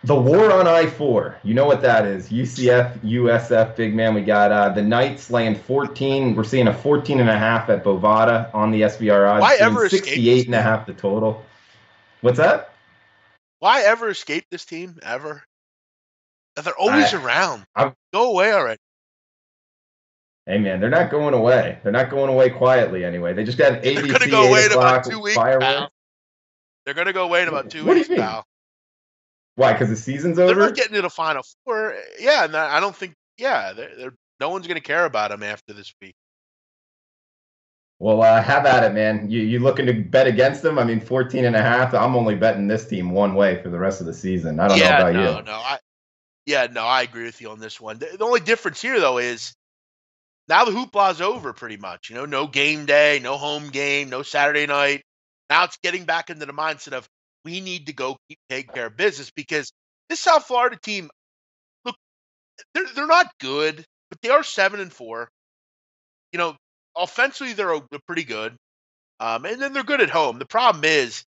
The war on I-4. You know what that is. UCF, USF, big man. We got the Knights laying 14. We're seeing a 14 and a half at Bovada on the SBR odds, Why seeing ever escape this 68 and a team? half the total. What's that? Why ever escape this team ever? They're always I, around. I, Go away already. hey man, they're not going away. They're not going away quietly anyway. They just got an They're gonna ABC go 8 away in about o'clock 2 weeks, fireworks. pal. They're gonna go away in about 2 What do weeks, you mean? pal. Why? Because the season's They're not over? getting to the Final Four. Yeah, and I don't think. Yeah, they're no one's gonna care about them after this week. Well, have at it, man. You looking to bet against them? I mean, 14 and a half. I'm only betting this team one way for the rest of the season. I don't know Yeah, about no, you. no, I agree with you on this one. The only difference here, though, is now the hoopla's over pretty much. No game day, no home game, no Saturday night. Now it's getting back into the mindset of we need to go keep taking care of business because this South Florida team, look, they're not good, but they are 7-4. You know, offensively they're pretty good, and then they're good at home. The problem is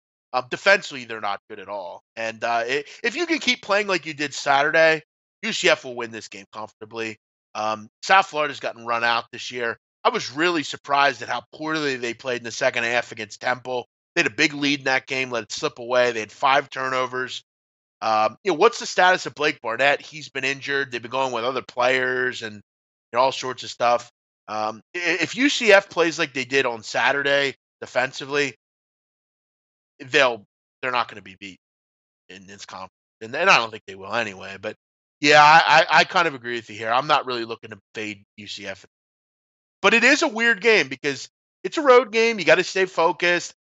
defensively they're not good at all. And if you can keep playing like you did Saturday, UCF will win this game comfortably. South Florida's gotten run out this year. I was really surprised at how poorly they played in the second half against Temple. They had a big lead in that game, let it slip away. They had 5 turnovers. What's the status of Blake Barnett? He's been injured. They've been going with other players and all sorts of stuff. If UCF plays like they did on Saturday defensively, they're not going to be beat in this conference, and I don't think they will anyway. But yeah, I kind of agree with you here. I'm not really looking to fade UCF, but it is a weird game because it's a road game. You got to stay focused.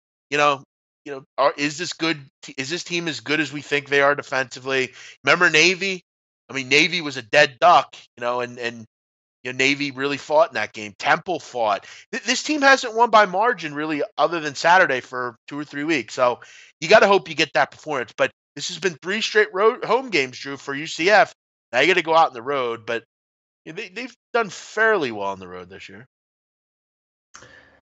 Is this good? Is this team as good as we think they are defensively? Remember Navy? I mean, Navy was a dead duck, and Navy really fought in that game. Temple fought. This team hasn't won by margin really, other than Saturday for 2 or 3 weeks. So you got to hope you get that performance. But this has been 3 straight road home games, Drew, for UCF. Now you got to go out on the road, but they've done fairly well on the road this year.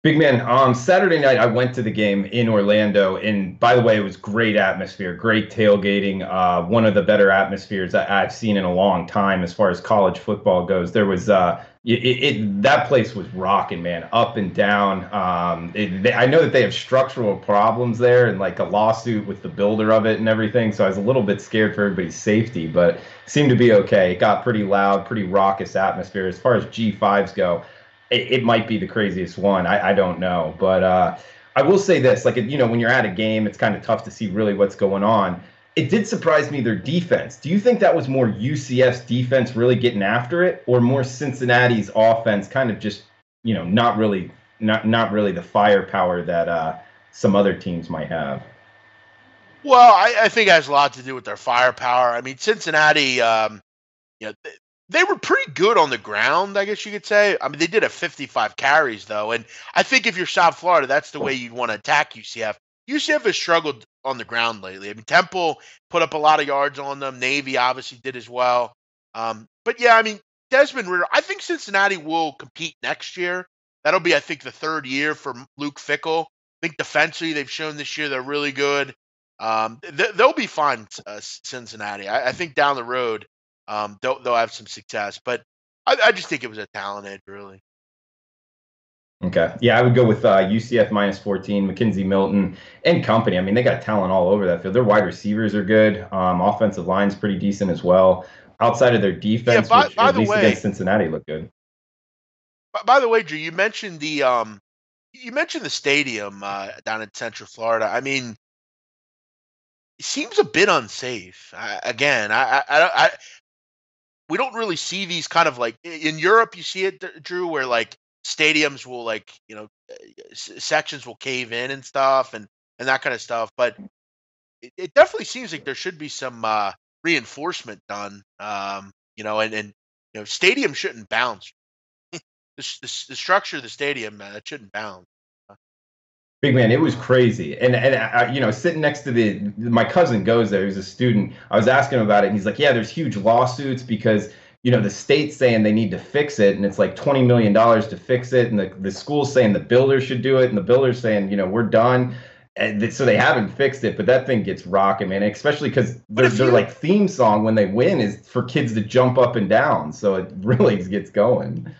Big man, Saturday night I went to the game in Orlando, and by the way, it was great atmosphere, great tailgating, one of the better atmospheres I've seen in a long time as far as college football goes. There was that place was rocking, man, up and down. I know that they have structural problems there and like a lawsuit with the builder of it and everything, so I was a little bit scared for everybody's safety, but it seemed to be okay. It got pretty loud, pretty raucous atmosphere as far as G5s go. It might be the craziest one. I don't know. But I will say this, like, when you're at a game, it's kind of tough to see really what's going on. It did surprise me, their defense. Do you think that was more UCF's defense really getting after it, or more Cincinnati's offense kind of just, not really the firepower that some other teams might have? Well, I think it has a lot to do with their firepower. I mean, Cincinnati, they were pretty good on the ground, I guess you could say. I mean, they did have 55 carries, though. And I think if you're South Florida, that's the way you'd want to attack UCF. UCF has struggled on the ground lately. I mean, Temple put up a lot of yards on them. Navy obviously did as well. But yeah, I mean, Desmond Ridder, I think Cincinnati will compete next year. That'll be, I think, the third year for Luke Fickell. I think defensively, they've shown this year they're really good. They'll be fine, Cincinnati. I think down the road, they'll have some success. But I just think it was a talent edge, really. Okay. Yeah, I would go with UCF minus 14, McKenzie Milton and company. I mean, they got talent all over that field. Their wide receivers are good. Offensive line's pretty decent as well. Outside of their defense, Yeah, which at least against Cincinnati looked good. By the way, Drew, you mentioned the stadium down in Central Florida. I mean, it seems a bit unsafe. We don't really see these kind of like in Europe. You see it, Drew, where like stadiums will like sections will cave in and stuff and that kind of stuff. But it definitely seems like there should be some reinforcement done. And stadium shouldn't bounce. The structure of the stadium it shouldn't bounce. Big man, it was crazy, and sitting next to my cousin goes there. He's a student. I was asking him about it, and he's like, "Yeah, there's huge lawsuits because the state's saying they need to fix it, and it's like $20 million to fix it, and the school's saying the builder should do it, and the builder's saying we're done." And so they haven't fixed it, but that thing gets rocking, man. Especially because their like theme song when they win is for kids to jump up and down, so it really gets going.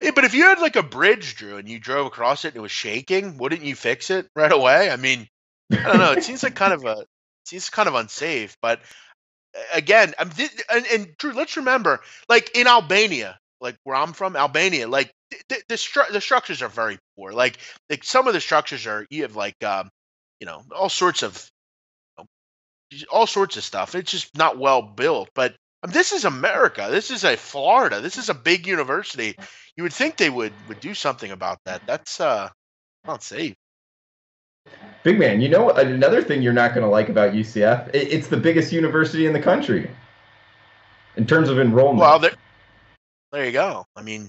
Yeah, but if you had like a bridge, Drew, and you drove across it and it was shaking, wouldn't you fix it right away? I mean, I don't know. It seems like kind of unsafe. But again, and Drew, let's remember, like in Albania, like where I'm from, Albania, like the structures are very poor. Like some of the structures are, you have like all sorts of stuff. It's just not well built. But this is America. This is a Florida. This is a big university. You would think they would do something about that. That's not safe. Big man, you know another thing you're not going to like about UCF? It's the biggest university in the country in terms of enrollment. Well, there you go. I mean,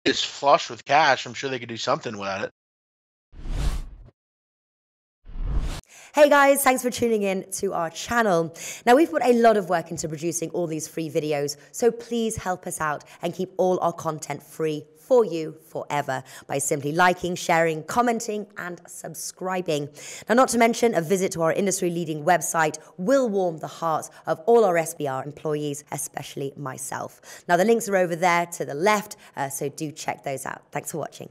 it's flush with cash. I'm sure they could do something with it. Hey guys, thanks for tuning in to our channel. Now, we've put a lot of work into producing all these free videos, so please help us out and keep all our content free for you forever by simply liking, sharing, commenting, and subscribing. Now, not to mention, a visit to our industry-leading website will warm the hearts of all our SBR employees, especially myself. Now, the links are over there to the left, so do check those out. Thanks for watching.